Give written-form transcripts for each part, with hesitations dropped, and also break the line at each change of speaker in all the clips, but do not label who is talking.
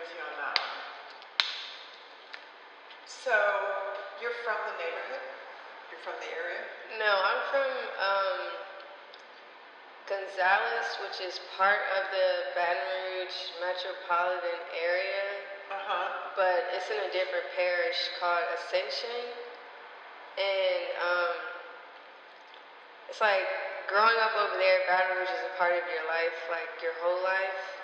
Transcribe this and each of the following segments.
with you on that one. So, you're from the neighborhood? You're from the area?
No, I'm from Gonzales, which is part of the Baton Rouge metropolitan area. But it's in a different parish called Ascension. And it's like growing up over there, Baton Rouge is a part of your life, like your whole life,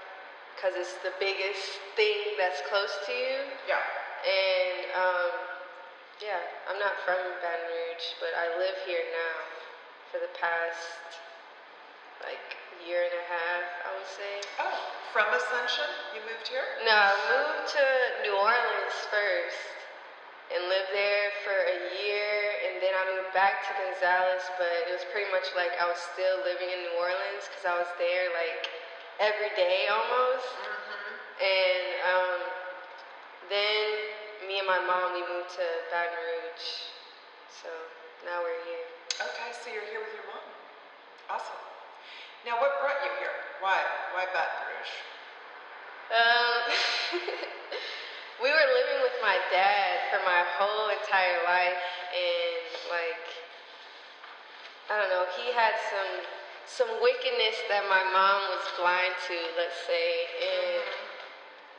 because it's the biggest thing that's close to you.
Yeah.
And yeah, I'm not from Baton Rouge, but I live here now for the past like year and a half, I would say.
Oh, from Ascension? You moved here?
No, I moved to New Orleans first and lived there for a year, and then I moved back to Gonzales, but it was pretty much like I was still living in New Orleans because I was there like every day almost. And then me and my mom, we moved to Baton Rouge, so now we're here.
Okay, so you're here with your mom. Awesome. Now, what brought you here? Why Baton Rouge?
We were living with my dad for my whole entire life, and like, I don't know, he had some wickedness that my mom was blind to, let's say, and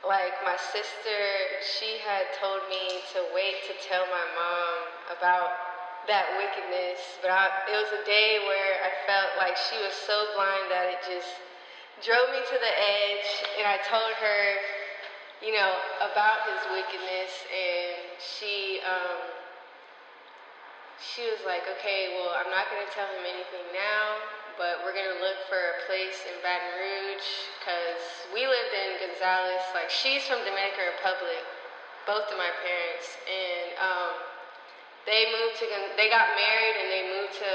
like my sister, she had told me to wait to tell my mom about that wickedness, but it was a day where I felt like she was so blind that it just drove me to the edge, and I told her, you know, about his wickedness, and she was like, okay, well, I'm not going to tell him anything now, but we're going to look for a place in Baton Rouge, because we lived in Gonzales. Like, she's from Dominican Republic, both of my parents, and they got married, and they moved to,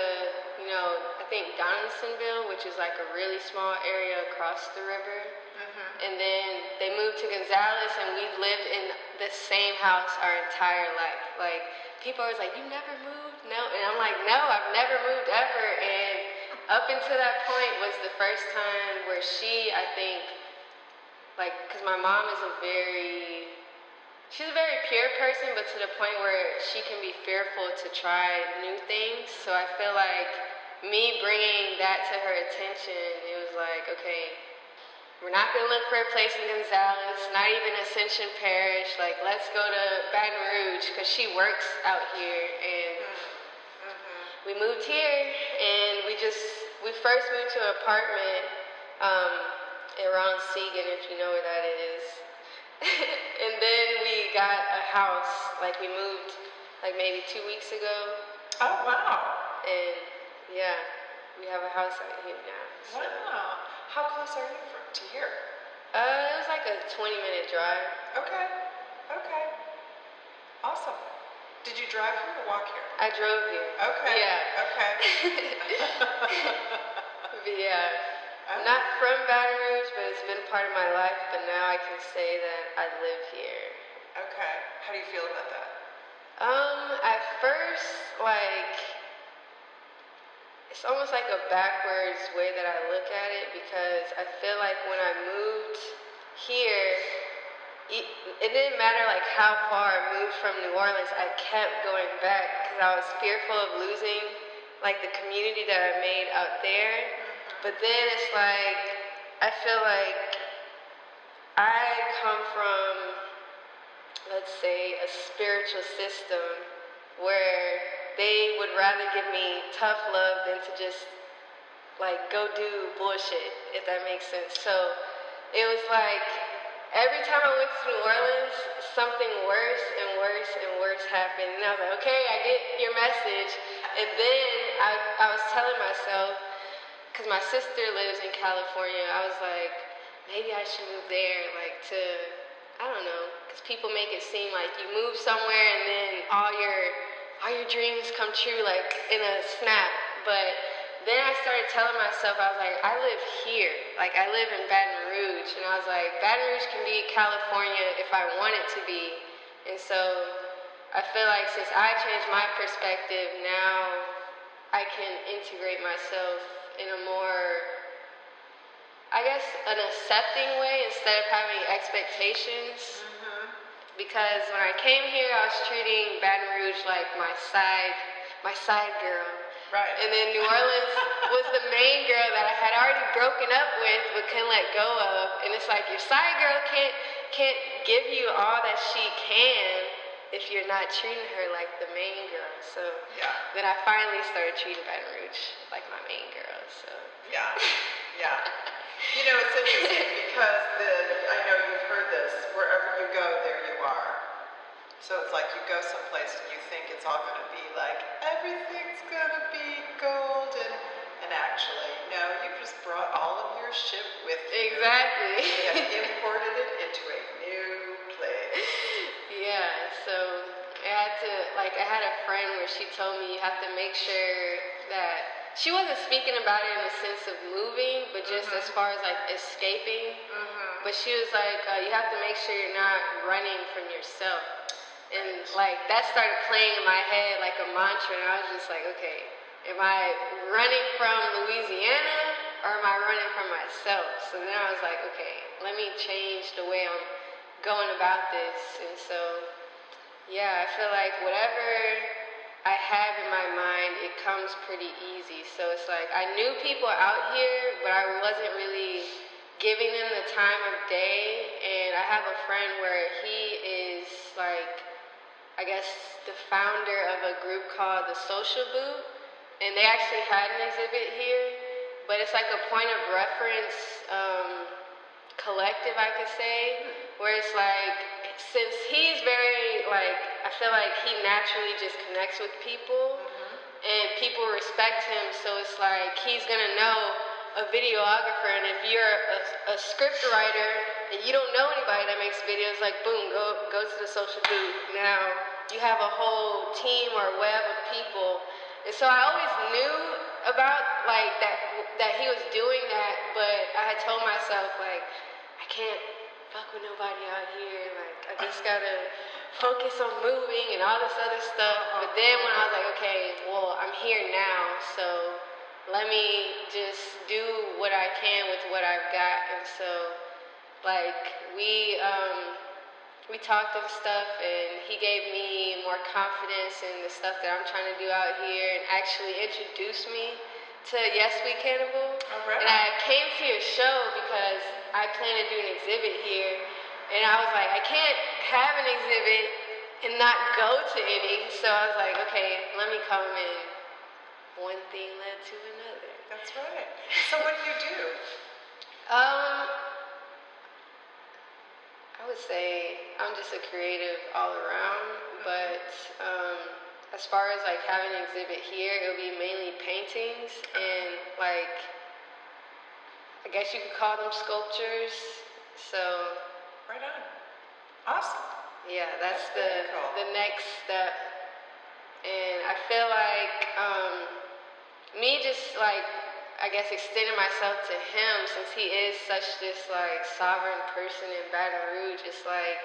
you know, I think Donaldsonville, which is like a really small area across the river. And then they moved to Gonzales, and we lived in the same house our entire life. Like, people are always like, you never moved? No. And I'm like, no, I've never moved ever. And up until that point was the first time where she, I think, like, because my mom is she's a very pure person, but to the point where she can be fearful to try new things. So I feel like me bringing that to her attention, it was like, okay, we're not going to look for a place in Gonzales, not even Ascension Parish. Like, let's go to Baton Rouge, because she works out here. And we moved here, and we first moved to an apartment around Seagan, if you know where that is. And then we got a house, like we moved like maybe 2 weeks ago.
Oh, wow.
And yeah, we have a house out here now. So.
Wow. How close are you to here?
It was like a 20-minute drive.
Okay. Awesome. Did you drive here or walk here?
I drove here.
Okay.
Yeah.
Okay.
But yeah, I'm not from Baton Rouge, but it's been part of my life, but now I can say that I live here.
Okay. How do you feel about that?
At first, like, it's almost like a backwards way that I look at it, because I feel like when I moved here, it didn't matter like how far I moved from New Orleans, I kept going back because I was fearful of losing like the community that I made out there. But then it's like, I feel like I come from, let's say, a spiritual system where they would rather give me tough love than to just like go do bullshit, if that makes sense. So it was like every time I went to New Orleans, something worse and worse and worse happened. And I was like, okay, I get your message. And then I was telling myself, because my sister lives in California, I was like, maybe I should move there, like to, I don't know, because people make it seem like you move somewhere and then all your dreams come true like in a snap. But then I started telling myself, I was like, I live here. Like, I live in Baton Rouge. And I was like, Baton Rouge can be California if I want it to be. And so I feel like since I changed my perspective, now I can integrate myself in a more I guess, an accepting way instead of having expectations. Because when I came here, I was treating Baton Rouge like my side girl.
Right.
And then New Orleans was the main girl that I had already broken up with but couldn't let go of. And it's like your side girl can't give you all that she can if you're not treating her like the main girl. So then I finally started treating Baton Rouge like my main girl. So
yeah. You know, it's interesting because I know you've heard this, wherever you go, there you are. So it's like you go someplace and you think it's all going to be like, everything's going to be golden. And actually, no, you just brought all of your shit with you.
Exactly.
You have imported it into a new place.
Yeah, so I had a friend where she told me you have to make sure that she wasn't speaking about it in the sense of moving, but just as far as like escaping. But she was like, you have to make sure you're not running from yourself. And like that started playing in my head like a mantra, and I was just like, okay, am I running from Louisiana or am I running from myself? So then I was like, okay, let me change the way I'm going about this. And so, yeah, I feel like whatever I have in my mind, it comes pretty easy. So it's like I knew people out here, but I wasn't really giving them the time of day. And I have a friend where he is like, I guess, the founder of a group called the Social Boot. And they actually had an exhibit here, but it's like a point of reference collective, I could say, where it's like, since he's very, like, I feel like he naturally just connects with people, and people respect him, so it's like, he's gonna know a videographer, and if you're a script writer, and you don't know anybody that makes videos, like, boom, go to the Social Boot. Now, you have a whole team or web of people, and so I always knew about, like, that he was doing that, but I had told myself, like, I can't fuck with nobody out here, like, I just gotta focus on moving and all this other stuff. But then when I was like, okay, well, I'm here now, so let me just do what I can with what I've got. And so, like, we talked and stuff, and he gave me more confidence in the stuff that I'm trying to do out here, and actually introduced me to Yes We Cannibal.
Right.
And I came to your show because I plan to do an exhibit here, and I was like, I can't have an exhibit and not go to any, so I was like, okay, let me come in. One thing led to another.
That's right. So what do you do?
I would say I'm just a creative all around, but as far as like having an exhibit here, it'll be mainly paintings and like, I guess you could call them sculptures. So
right on. Awesome.
Yeah, that's
cool.
the next step. And I feel like me just like, I guess, extending myself to him, since he is such this like sovereign person in Baton Rouge, it's like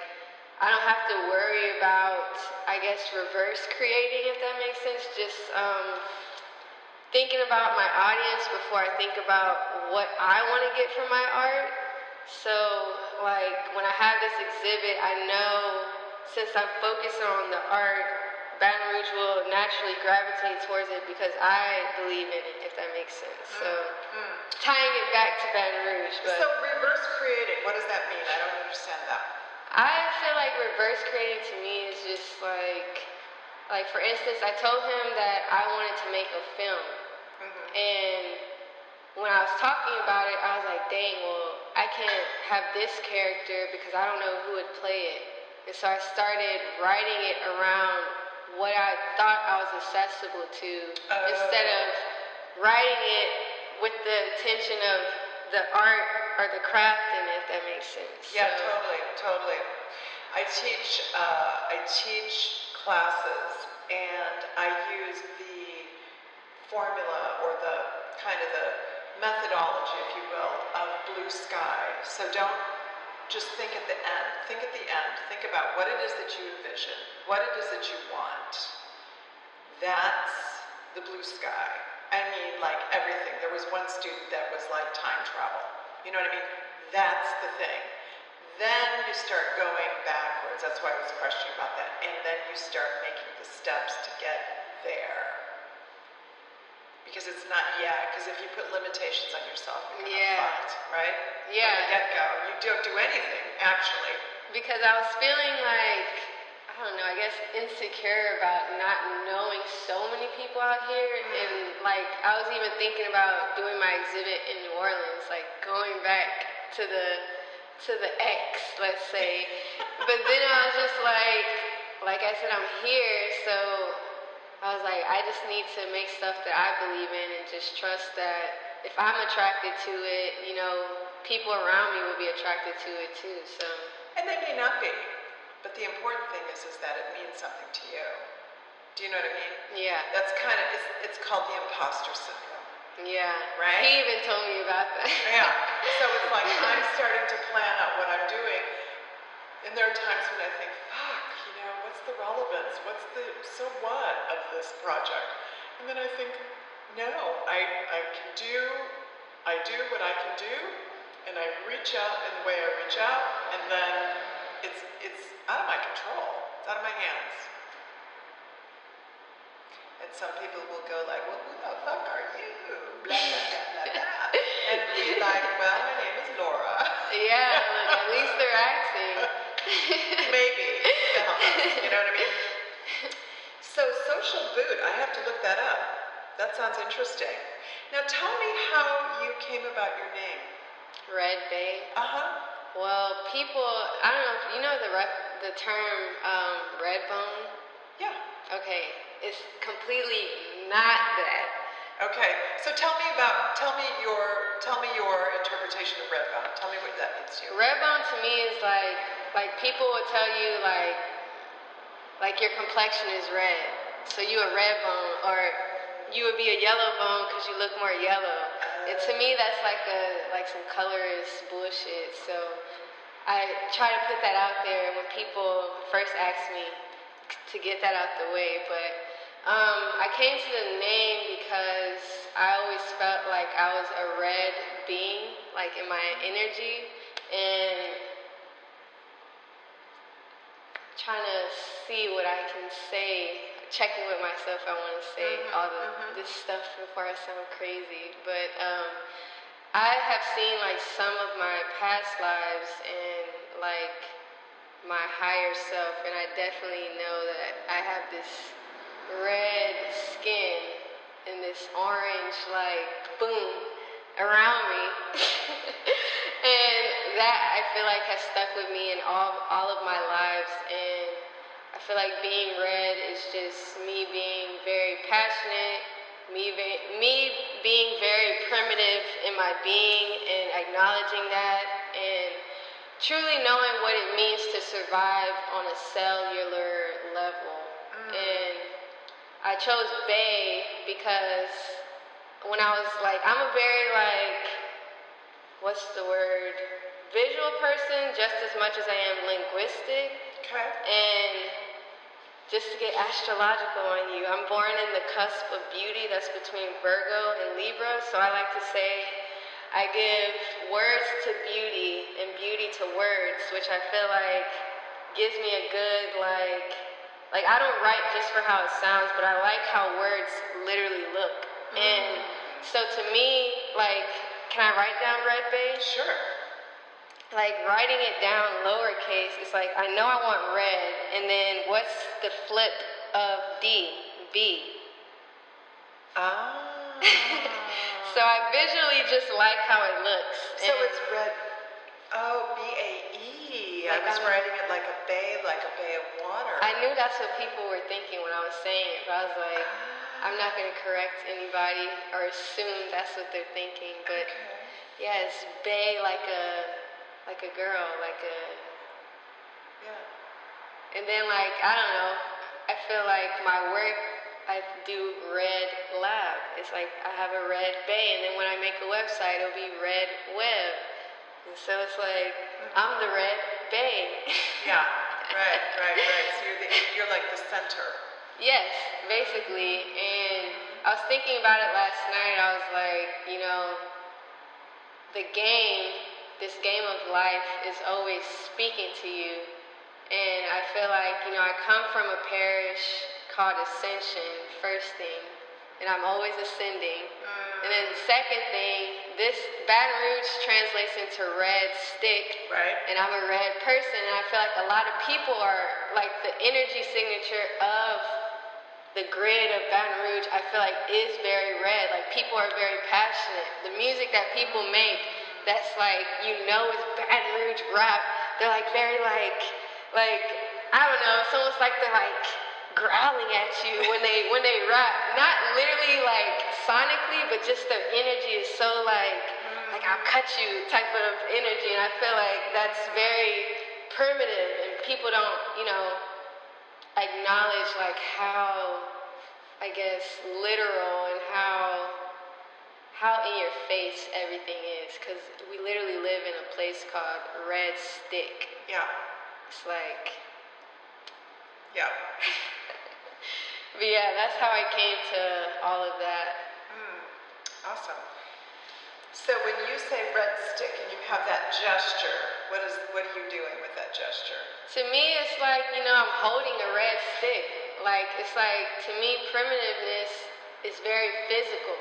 I don't have to worry about, I guess, reverse creating, if that makes sense. Just thinking about my audience before I think about what I want to get from my art. So like when I have this exhibit, I know since I'm focusing on the art, Baton Rouge will naturally gravitate towards it because I believe in it, if that makes sense. So tying it back to Baton Rouge. But
so reverse creating, what does that mean? I don't understand that.
I feel like reverse creating to me is just like for instance, I told him that I wanted to make a film. And when I was talking about it, I was like, dang, well, I can't have this character because I don't know who would play it. And so I started writing it around what I thought I was accessible to, instead of writing it with the intention of the art or the craft in it, if that makes sense.
Yeah, so. Totally. I teach classes, and I use the formula or the kind of the methodology, if you will, of blue sky. So don't just think at the end. Think at the end. Think about what it is that you envision, what it is that you want. That's the blue sky. I mean, like everything. There was one student that was like time travel. You know what I mean? That's the thing. Then you start going backwards. That's why I was questioning about that. And then you start making the steps to get there. Because it's not yet. Because if you put limitations on yourself, you're going to fucked, right?
Yeah.
From the get-go. You don't do anything, actually.
Because I was feeling like, I don't know, I guess insecure about not knowing so many people out here. And like, I was even thinking about doing my exhibit in New Orleans, like going back to the X, let's say. But then I was just like I said, I'm here, so I was like, I just need to make stuff that I believe in and just trust that if I'm attracted to it, you know, people around me will be attracted to it too, so.
And they may not be, but the important thing is that it means something to you. Do you know what I mean?
Yeah.
That's kind of, it's called the imposter syndrome.
Yeah.
Right?
He even told me about that.
Yeah. So it's like I'm starting to plan out what I'm doing, and there are times when I think, fuck, you know, what's the relevance? What's the so what of this project? And then I think, no, I do what I can do, and I reach out in the way I reach out, and then it's out of my control. It's out of my hands. And some people will go like, well, who the fuck are you? Blah, blah, blah, blah, blah. And be like, well, my name is Laura.
Yeah, like, at least they're acting.
Maybe. Who the hell knows? You know what I mean? So, social boot, I have to look that up. That sounds interesting. Now, tell me how you came about your name.
Redbae.
Uh-huh.
Well, people, I don't know, you know the term red bone?
Yeah.
Okay, it's completely not that.
Okay, so tell me your interpretation of red bone. Tell me what that means to you.
Red bone to me is like people would tell you like your complexion is red, so you a red bone, or you would be a yellow bone because you look more yellow. And to me, that's like some colorist bullshit. So I try to put that out there when people first ask me to get that out the way. But I came to the name because I always felt like I was a red being, like in my energy, and trying to see what I can say, checking with myself. I want to say this stuff before I sound crazy, but I have seen like some of my past lives and like my higher self, and I definitely know that I have this red skin and this orange like boom around me. And that I feel like has stuck with me in all of my lives, and I feel like being red is just me being very passionate, me being very primitive in my being and acknowledging that, and truly knowing what it means to survive on a cellular level. And I chose bae because when I was like, I'm a very like, what's the word, visual person just as much as I am linguistic.
Okay.
And just to get astrological on you, I'm born in the cusp of beauty that's between Virgo and Libra, so I like to say I give words to beauty and beauty to words, which I feel like gives me a good like I don't write just for how it sounds, but I like how words literally look. And so to me, like, can I write down redbae?
Sure.
Like writing it down lowercase, it's like I know I want red, and then what's the flip of D? B.
Ah.
So I visually just like how it looks.
So it's red. Oh, B-A-E. I was writing it like a bay of water.
I knew that's what people were thinking when I was saying it, but I was like, I'm not going to correct anybody or assume that's what they're thinking. But yeah, it's bae like a girl,
Yeah.
And then like, I don't know, I feel like my work, I do red lab. It's like I have a red bae, and then when I make a website, it'll be red web. And so it's like, I'm the red bae.
Yeah, right. So you're like the center.
Yes, basically. And I was thinking about it last night. I was like, you know, this game of life is always speaking to you. And I feel like, I come from a parish called Ascension, first thing, and I'm always ascending. And then the second thing, this Baton Rouge translates into red stick,
right?
And I'm a red person, and I feel like a lot of people are like the energy signature of the grid of Baton Rouge. I feel like is very red. Like people are very passionate. The music that people make, that's like is Baton Rouge rap. They're like very like I don't know. It's almost like they're like growling at you when they rap. Not literally like sonically, but just their energy is so like I'll cut you type of energy. And I feel like that's very primitive, and people don't acknowledge like how, I guess, literal and how in your face everything is, because we literally live in a place called Red Stick.
Yeah.
It's like,
yeah.
But yeah, that's how I came to all of that.
Awesome. So when you say red stick and you have that gesture, what are you doing with that gesture?
To me, it's like, I'm holding a red stick. Like, it's like, to me, primitiveness is very physical.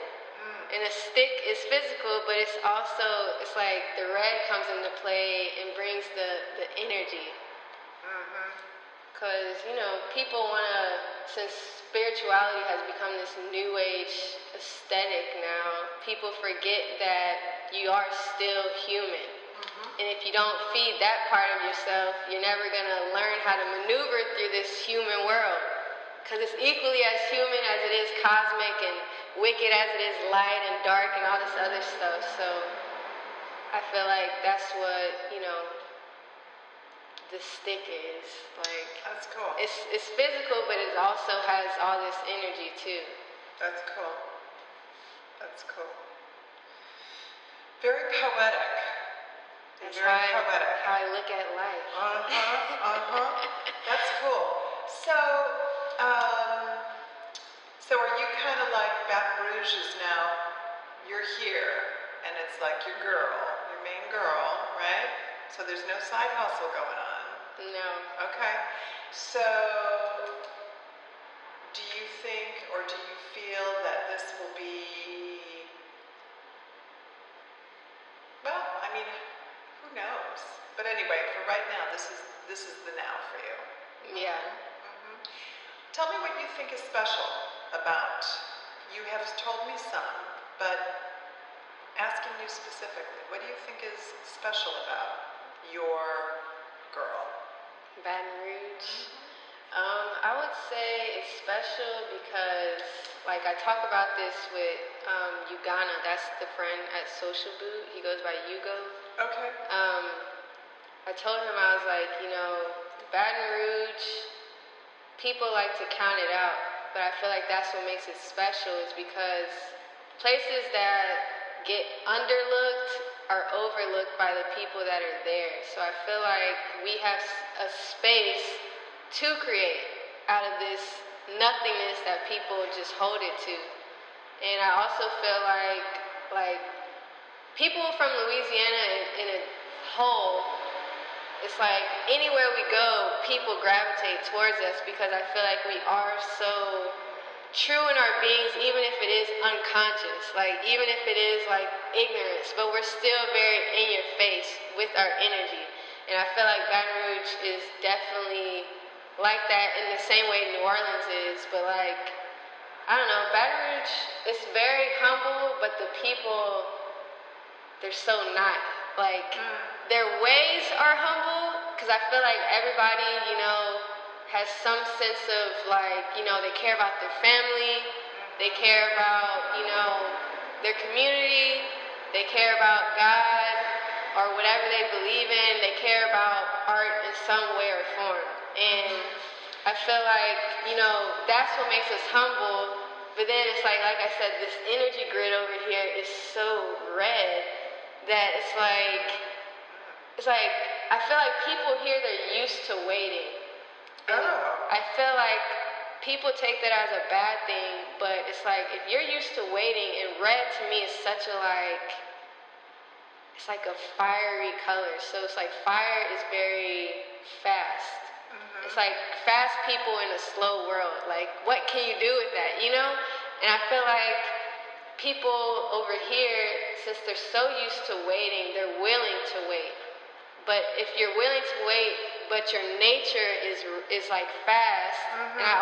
And a stick is physical, but it's like the red comes into play and brings the energy. Because, people want to, since spirituality has become this new age aesthetic now, people forget that you are still human. And if you don't feed that part of yourself, you're never going to learn how to maneuver through this human world. Because it's equally as human as it is cosmic, and wicked as it is light and dark and all this other stuff. So I feel like that's what, the stick is. Like,
that's cool.
It's physical, but it also has all this energy too.
That's cool. That's cool. Very poetic.
That's
very poetic.
How I look at life.
That's cool. So, so are you kind of like Baton Rouge is now? You're here, and it's like your main girl, right? So there's no side hustle going on.
No.
Okay. So, do you think, or do you feel that this will be? Well, I mean, who knows? But anyway, for right now, this is the now for you.
Yeah.
Tell me what you think is special about. You have told me some, but asking you specifically, what do you think is special about your girl?
Baton Rouge. I would say it's special because, like, I talk about this with Ugana. That's the friend at Social Boot. He goes by Hugo.
Okay.
I told him, I was like, Baton Rouge, people like to count it out, but I feel like that's what makes it special, is because places that get underlooked are overlooked by the people that are there. So I feel like we have a space to create out of this nothingness that people just hold it to. And I also feel like people from Louisiana in a whole, it's like anywhere we go, people gravitate towards us, because I feel like we are so true in our beings, even if it is unconscious, like even if it is like ignorance, but we're still very in your face with our energy. And I feel like Baton Rouge is definitely like that in the same way New Orleans is, but like, I don't know, Baton Rouge is very humble, but the people, they're so not. Like, their ways are humble, because I feel like everybody, has some sense of like, they care about their family, they care about, their community, they care about God, or whatever they believe in, they care about art in some way or form. And I feel like, that's what makes us humble. But then it's like I said, this energy grid over here is so red that it's like I feel like people here, they're used to waiting. And I feel like people take that as a bad thing, but it's like if you're used to waiting, and red to me is such a like, it's like a fiery color. So it's like fire is very fast. It's like fast people in a slow world. Like, what can you do with that, you know? And I feel like people over here, since they're so used to waiting, they're willing to wait. But if you're willing to wait, but your nature is like fast, and I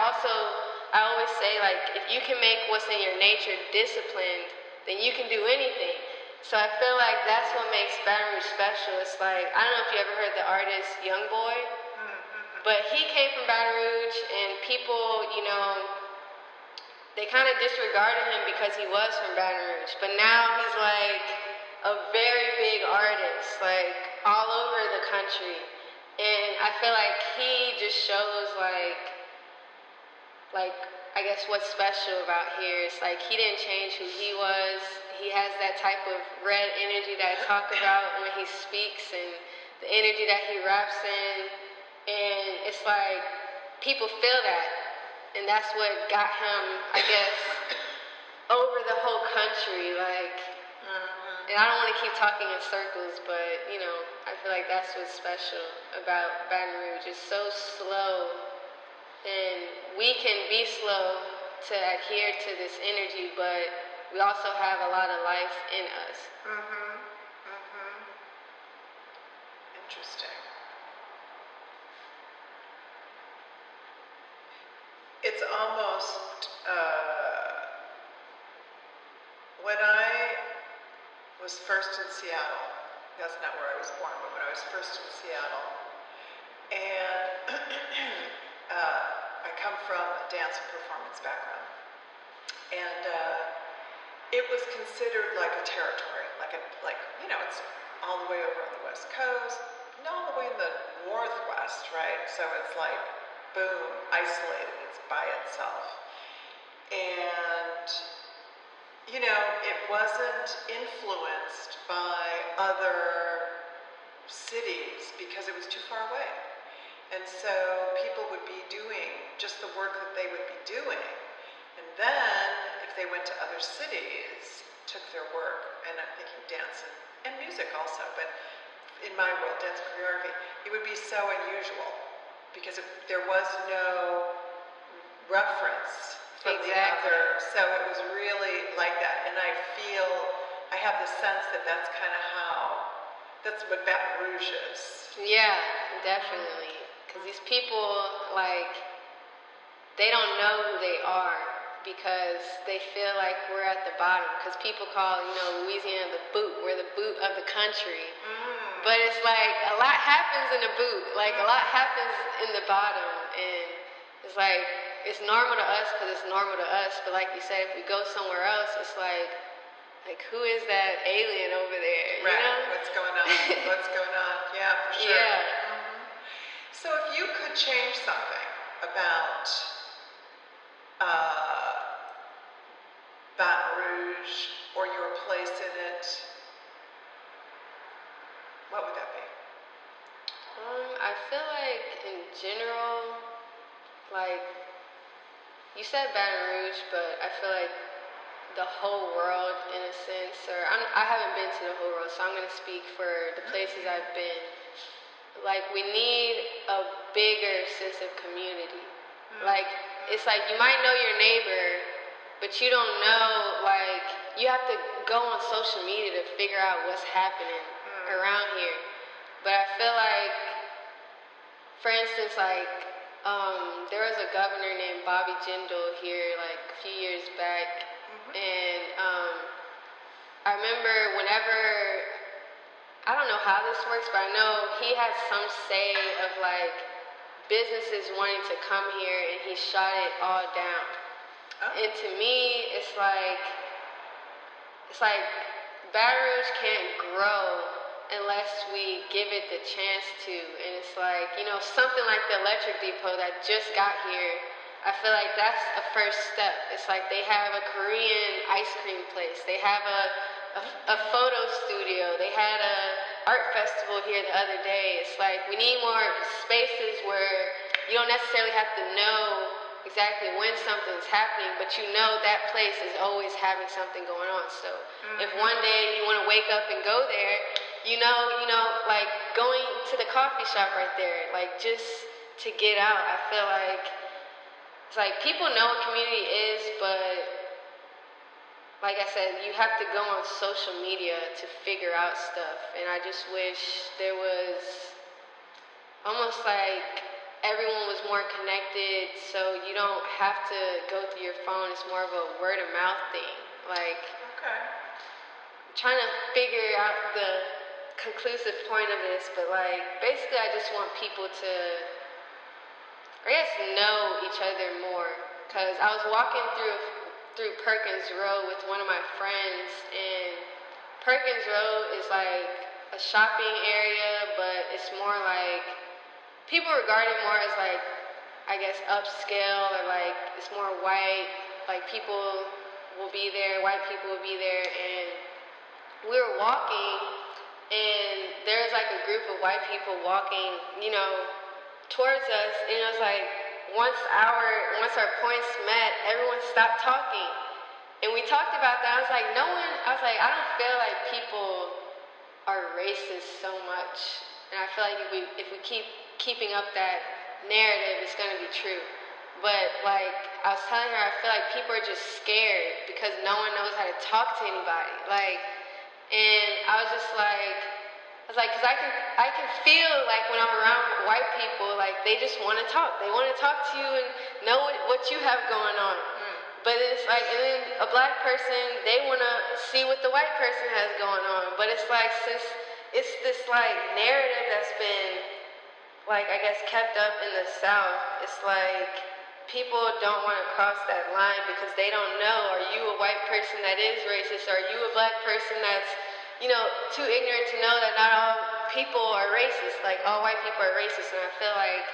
always say, like, if you can make what's in your nature disciplined, then you can do anything. So I feel like that's what makes Baton Rouge special. It's like, I don't know if you ever heard the artist Youngboy, but he came from Baton Rouge, and people, you know, they kind of disregarded him because he was from Baton Rouge. But now he's like a very big artist, like all over the country. And I feel like he just shows like I guess what's special about here. It's like he didn't change who he was. He has that type of red energy that I talk about when he speaks, and the energy that he raps in. And it's like people feel that. And that's what got him, I guess, over the whole country. Like, and I don't want to keep talking in circles, but, you know, I feel like that's what's special about Baton Rouge. It's so slow, and we can be slow to adhere to this energy, but we also have a lot of life in us.
Interesting. It's almost, when I was first in Seattle, that's not where I was born, but when I was first in Seattle, and I come from a dance and performance background, and it was considered like a territory, like you know, it's all the way over on the West Coast, and all the way in the Northwest, right? So it's like, boom, isolated, it's by itself. And, you know, it wasn't influenced by other cities because it was too far away. And so people would be doing just the work that they would be doing. And then, if they went to other cities, took their work, and I'm thinking dance and music also, but in my world, dance and choreography, it would be so unusual. Because there was no reference from the other, so it was really like that. And I have the sense that that's kind of that's what Baton Rouge is.
Yeah, definitely. Because these people, like, they don't know who they are because they feel like we're at the bottom. Because people call, you know, Louisiana the boot. We're the boot of the country. But it's like a lot happens in the boot, like a lot happens in the bottom, and it's like it's normal to us because it's normal to us. But like you said, if we go somewhere else, it's like who is that alien over there?
Right.
You know?
What's going on? What's going on? Yeah, for sure.
Yeah.
So if you could change something about Baton Rouge or your place in it, what would that be?
I feel like in general, like you said Baton Rouge, but I feel like the whole world in a sense, or I haven't been to the whole world, so I'm going to speak for the places I've been. Like, we need a bigger sense of community. Like, it's like you might know your neighbor, but you don't know, like, you have to go on social media to figure out what's happening around here. But I feel like, for instance, like, there was a governor named Bobby Jindal here, like, a few years back, and I remember whenever, I don't know how this works, but I know he had some say of, like, businesses wanting to come here, and he shot it all down. And to me, it's like Baton Rouge can't grow unless we give it the chance to. And it's like, you know, something like the electric depot that just got here, I feel like that's a first step. It's like they have a Korean ice cream place. They have a photo studio. They had a art festival here the other day. It's like we need more spaces where you don't necessarily have to know exactly when something's happening, but you know that place is always having something going on. So if one day you want to wake up and go there, you know, like going to the coffee shop right there, like just to get out. I feel like it's like people know what community is, but like I said, you have to go on social media to figure out stuff. And I just wish there was almost like everyone was more connected, so you don't have to go through your phone. It's more of a word of mouth thing. Like, I'm trying to figure out the conclusive point of this, but like basically I just want people to, I guess, know each other more. Cause I was walking through Perkins Road with one of my friends, and Perkins Road is like a shopping area, but it's more like people regard it more as like, I guess, upscale, or like it's more white, like people will be there, white people will be there. And we were walking, and there's like a group of white people walking, you know, towards us, and it was like once our points met, everyone stopped talking. And we talked about that. I was like, I don't feel like people are racist so much. And I feel like if we keep keeping up that narrative, it's going to be true. But like I was telling her, I feel like people are just scared because no one knows how to talk to anybody. Like, and I was like, because I can feel like when I'm around white people, like they just want to talk. They want to talk to you and know what you have going on. But it's like, and then a black person, they want to see what the white person has going on. But it's like, since it's this like narrative that's been, like, I guess, kept up in the South, it's like people don't want to cross that line because they don't know, are you a white person that is racist? Are you a black person that's, you know, too ignorant to know that not all people are racist, like all white people are racist? And I feel like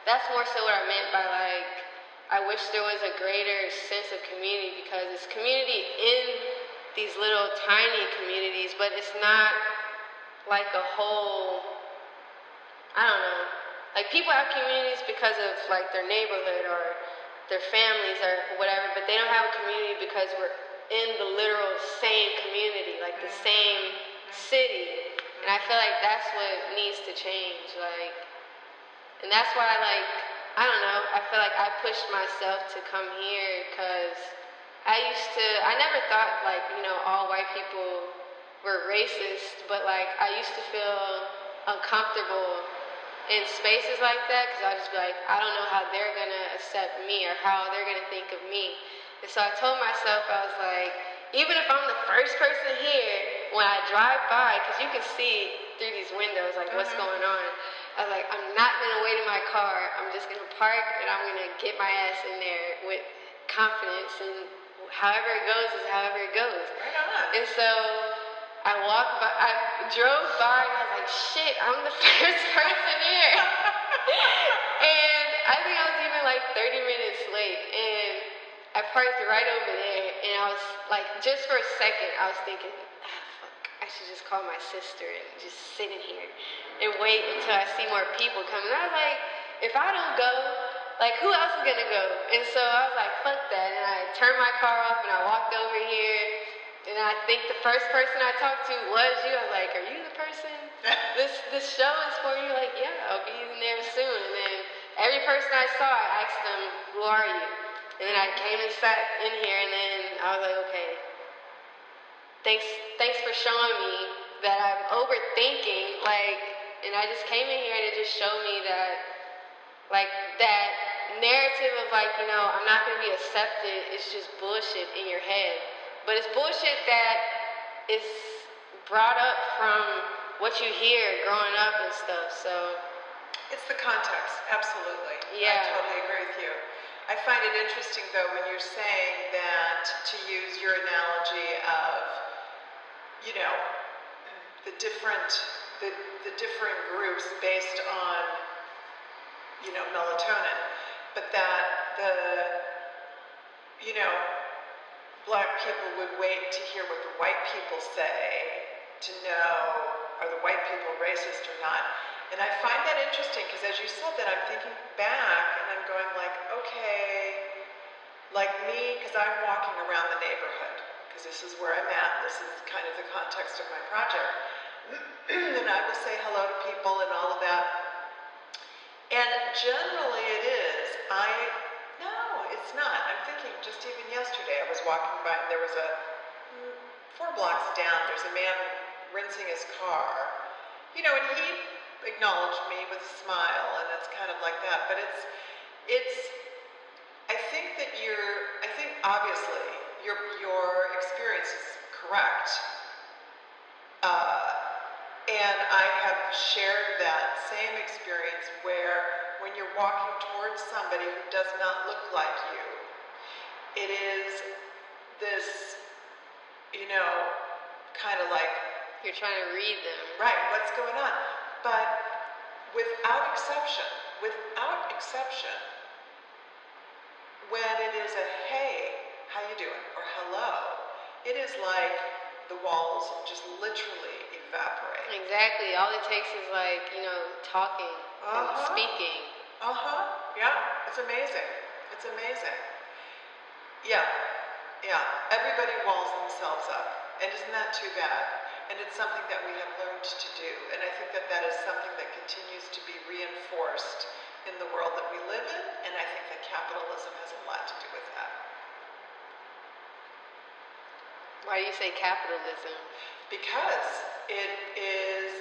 that's more so what I meant by like, I wish there was a greater sense of community, because it's community in these little tiny communities, but it's not like a whole, I don't know. Like people have communities because of like their neighborhood or their families or whatever, but they don't have a community because we're in the literal same community, like the same city. And I feel like that's what needs to change. Like, and that's why I don't know, I feel like I pushed myself to come here because I never thought like, you know, all white people were racist, but like I used to feel uncomfortable in spaces like that because I'll just be like, I don't know how they're gonna accept me or how they're gonna think of me. And so I told myself, I was like, even if I'm the first person here, when I drive by, because you can see through these windows like what's going on, I was like, I'm not gonna wait in my car, I'm just gonna park and I'm gonna get my ass in there with confidence, and however it goes is however it goes.
Right on.
And so I drove by and I was like, shit, I'm the first person here. And I think I was even like 30 minutes late, and I parked right over there, and I was like, just for a second, I was thinking, fuck, I should just call my sister and just sit in here and wait until I see more people come. And I was like, if I don't go, like who else is gonna go? And so I was like, fuck that, and I turned my car off and I walked over here. And I think the first person I talked to was you. I was like, are you the person this show is for? You like, yeah, I'll be in there soon. And then every person I saw, I asked them, who are you? And then I came and sat in here, and then I was like, okay, thanks for showing me that I'm overthinking, like, and I just came in here and it just showed me that, like, that narrative of like, you know, I'm not gonna be accepted is just bullshit in your head. But it's bullshit that is brought up from what you hear growing up and stuff, so.
It's the context, absolutely.
Yeah.
I totally agree with you. I find it interesting though when you're saying that, to use your analogy of, you know, the different groups based on, you know, melatonin, but that you know, black people would wait to hear what the white people say to know, are the white people racist or not? And I find that interesting because as you said that, I'm thinking back and I'm going like, okay, like me, because I'm walking around the neighborhood, because this is where I'm at, this is kind of the context of my project. And I will say hello to people and all of that. And generally it is, no, it's not. I'm thinking just even yesterday I was walking by and there was 4 blocks down, there's a man rinsing his car. You know, and he acknowledged me with a smile, and it's kind of like that. But I think that I think obviously your experience is correct. And I have shared that same experience where when you're walking towards somebody who does not look like you, it is this, you know, kind of like,
you're trying to read them.
Right, what's going on? But without exception, when it is a hey, how you doing? Or hello, it is like the walls just literally evaporate.
Exactly. All it takes is like, you know, talking and speaking.
Yeah, it's amazing. It's amazing. Yeah. Everybody walls themselves up. And isn't that too bad? And it's something that we have learned to do. And I think that that is something that continues to be reinforced in the world that we live in. And I think that capitalism has a lot to do with that.
Why do you say capitalism?
Because it is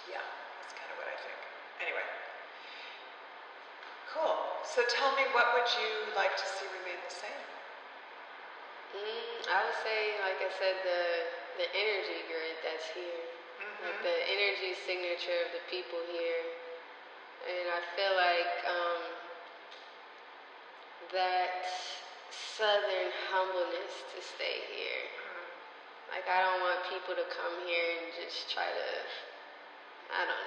yeah, that's kind of what I think. Anyway. Cool. So tell me, what would you like to see remain the same?
I would say, like I said, the energy grid that's here. Like the energy signature of the people here. And I feel like that southern humbleness to stay here. Like I don't want people to come here and just try to, I don't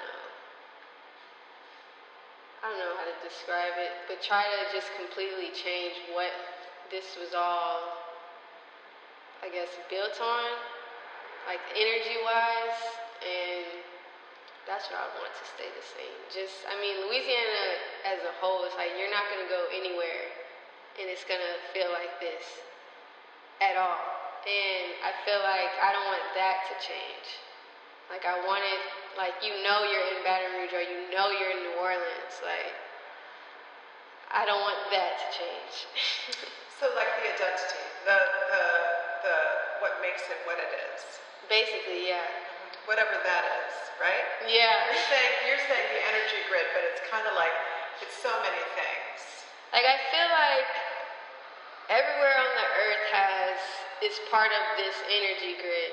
know how to describe it, but try to just completely change what this was all, I guess, built on, like energy-wise, and that's what I want to stay the same. Just, I mean, Louisiana as a whole, it's like you're not going to go anywhere and it's going to feel like this at all. And I feel like I don't want that to change. Like I want it, like you know you're in Baton Rouge or you know you're in New Orleans. Like I don't want that to change.
So like the identity, the what makes it what it is.
Basically, yeah.
Whatever that is, right?
Yeah.
You're saying the energy grid, but it's kind of like it's so many things.
Like I feel like everywhere on the earth is part of this energy grid,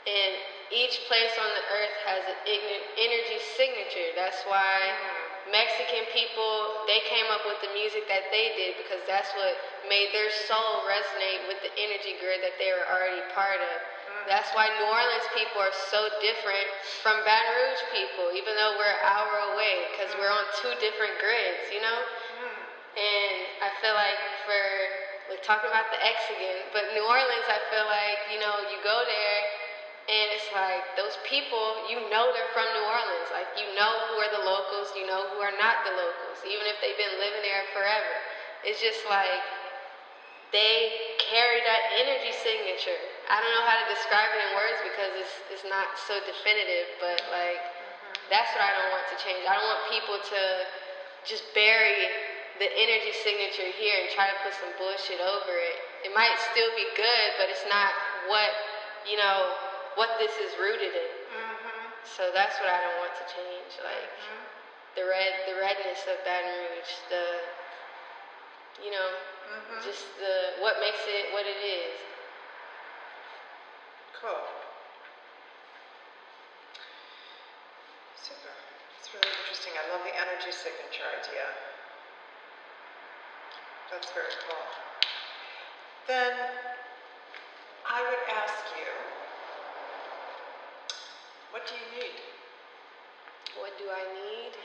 and each place on the earth has an energy signature. That's why Mexican people, they came up with the music that they did because that's what made their soul resonate with the energy grid that they were already part of. That's why New Orleans people are so different from Baton Rouge people, even though we're an hour away, because we're on 2 different grids, you know? And I feel like we're talking about the X again, but New Orleans, I feel like, you know, you go there, and it's like, those people, you know they're from New Orleans. Like, you know who are the locals, you know who are not the locals, even if they've been living there forever. It's just like, they carry that energy signature. I don't know how to describe it in words because it's not so definitive, but like, that's what I don't want to change. I don't want people to just bury the energy signature here and try to put some bullshit over it. It might still be good, but it's not what, you know, what this is rooted in. So that's what I don't want to change. Like the redness of Baton Rouge, you know, just what makes it what it is.
Cool. Super. It's really interesting. I love the energy signature idea. That's very cool. Then I would ask you, what do you need?
What do I need?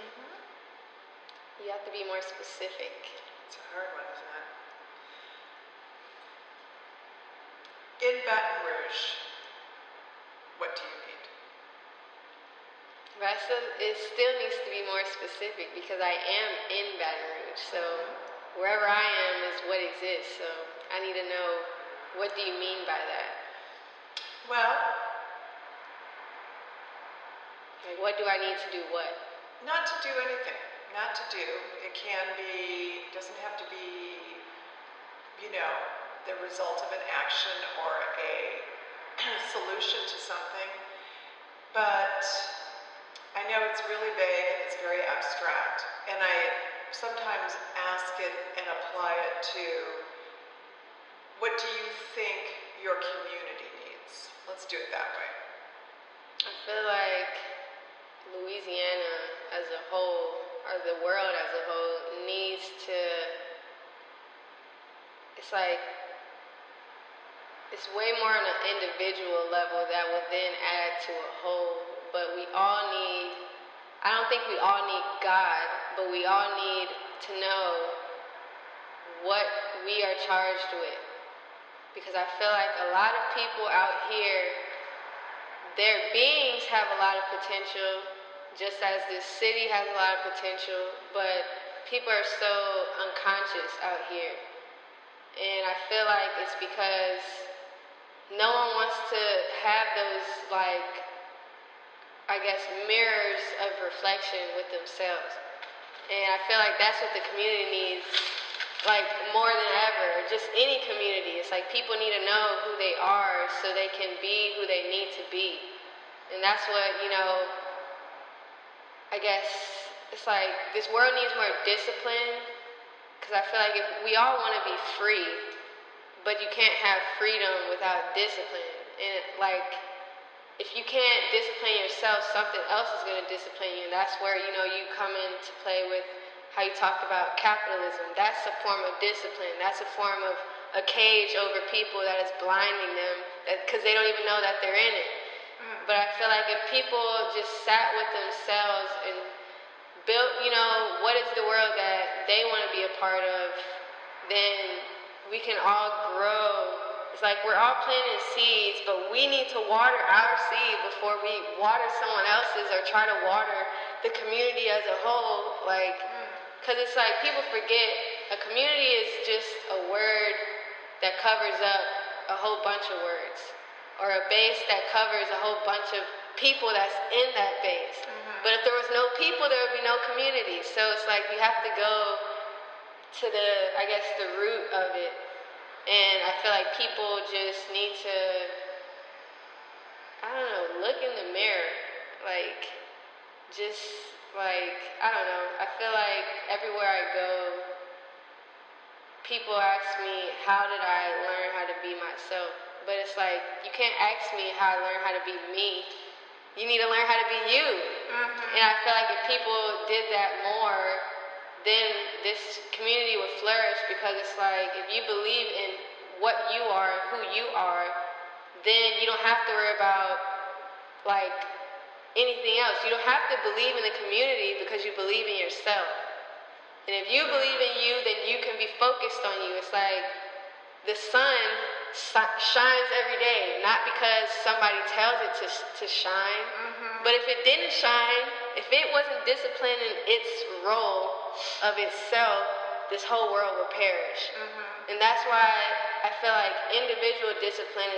You have to be more specific.
It's a hard one, isn't it? In Baton Rouge, what do you need?
But it still needs to be more specific because I am in Baton Rouge. So wherever I am is what exists. So I need to know, what do you mean by that?
Well,
like, what do I need to do what?
not to do anything. Not to do. It can be, doesn't have to be, the result of an action or a solution to something. But I know it's really vague and it's very abstract. And I sometimes ask it and apply it to, what do you think your community needs? Let's do it that way.
I feel like Louisiana as a whole, or the world as a whole, needs to, it's like, it's way more on an individual level that will then add to a whole. But we all need, I don't think we all need God, but we all need to know what we are charged with. Because I feel like a lot of people out here, their beings have a lot of potential, just as this city has a lot of potential, but people are so unconscious out here. And I feel like it's because no one wants to have those, like, I guess, mirrors of reflection with themselves. And I feel like that's what the community needs, like, more than ever. Just any community. It's like people need to know who they are so they can be who they need to be. And that's what, I guess, it's like this world needs more discipline. Because I feel like if we all want to be free, but you can't have freedom without discipline. And, like, if you can't discipline yourself, something else is going to discipline you. And that's where, you come into play with how you talked about capitalism. That's a form of discipline. That's a form of a cage over people that is blinding them because they don't even know that they're in it. But I feel like if people just sat with themselves and built, what is the world that they want to be a part of, then we can all grow. It's like we're all planting seeds, but we need to water our seed before we water someone else's or try to water the community as a whole. Like, because it's like people forget a community is just a word that covers up a whole bunch of words, or a base that covers a whole bunch of people that's in that base. But if there was no people, there would be no community. So it's like you have to go to the root of it. And I feel like people just need to, look in the mirror. Like, I feel like everywhere I go, people ask me, how did I learn how to be myself? But it's like, you can't ask me how I learned how to be me. You need to learn how to be you. And I feel like if people did that more, then this community would flourish, because it's like, if you believe in what you are and who you are, then you don't have to worry about, like, anything else. You don't have to believe in the community because you believe in yourself. And if you believe in you, then you can be focused on you. It's like the sun shines every day, not because somebody tells it to shine, but if it didn't shine, if it wasn't disciplined in its role of itself, this whole world would perish. And that's why I feel like individual discipline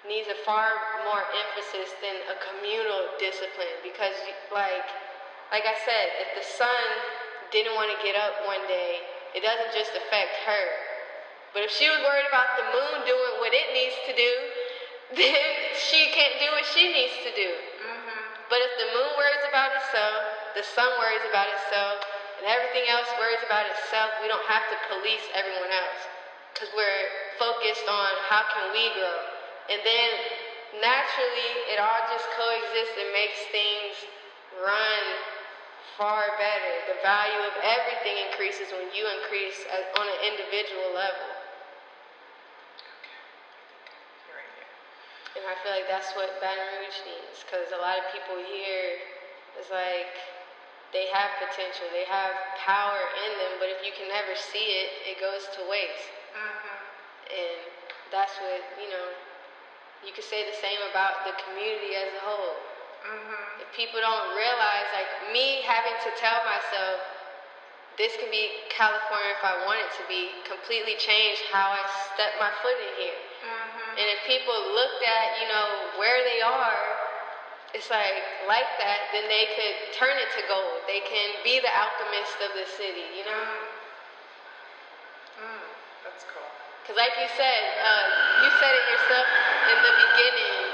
needs a far more emphasis than a communal discipline, because like I said, if the sun didn't want to get up one day, it doesn't just affect her. But if she was worried about the moon doing what it needs to do, then she can't do what she needs to do. But if the moon worries about itself, the sun worries about itself, and everything else worries about itself, we don't have to police everyone else, because we're focused on how can we grow. And then naturally, it all just coexists and makes things run far better. The value of everything increases when you increase on an individual level. And I feel like that's what Baton Rouge needs, because a lot of people here, it's like they have potential, they have power in them, but if you can never see it, it goes to waste. And that's what, you could say the same about the community as a whole. people don't realize, like me having to tell myself, this can be California if I want it to be, completely changed how I step my foot in here. And if people looked at, you know, where they are, it's like that, then they could turn it to gold. They can be the alchemist of the city, you know?
That's cool.
Because like you said it yourself in the beginning,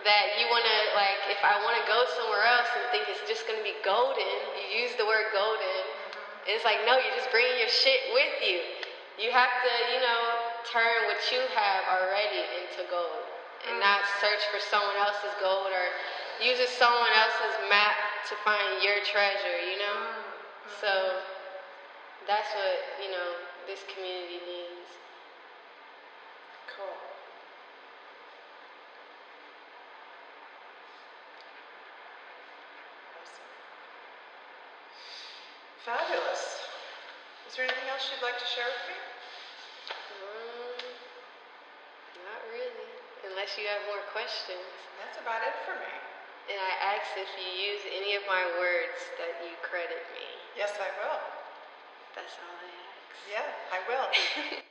that you want to, like, if I want to go somewhere else and think it's just going to be golden, you use the word golden, it's like, no, you're just bringing your shit with you. You have to, you know, turn what you have already into gold and not search for someone else's gold or uses someone else's map to find your treasure, you know? So that's what, you know, this community needs.
Cool. Awesome. Fabulous. Is there anything else you'd like to share with me?
Not really, unless you have more questions.
That's about it for me.
And I asked if you use any of my words that you credit me.
Yes, I will.
That's all I asked.
Yeah, I will.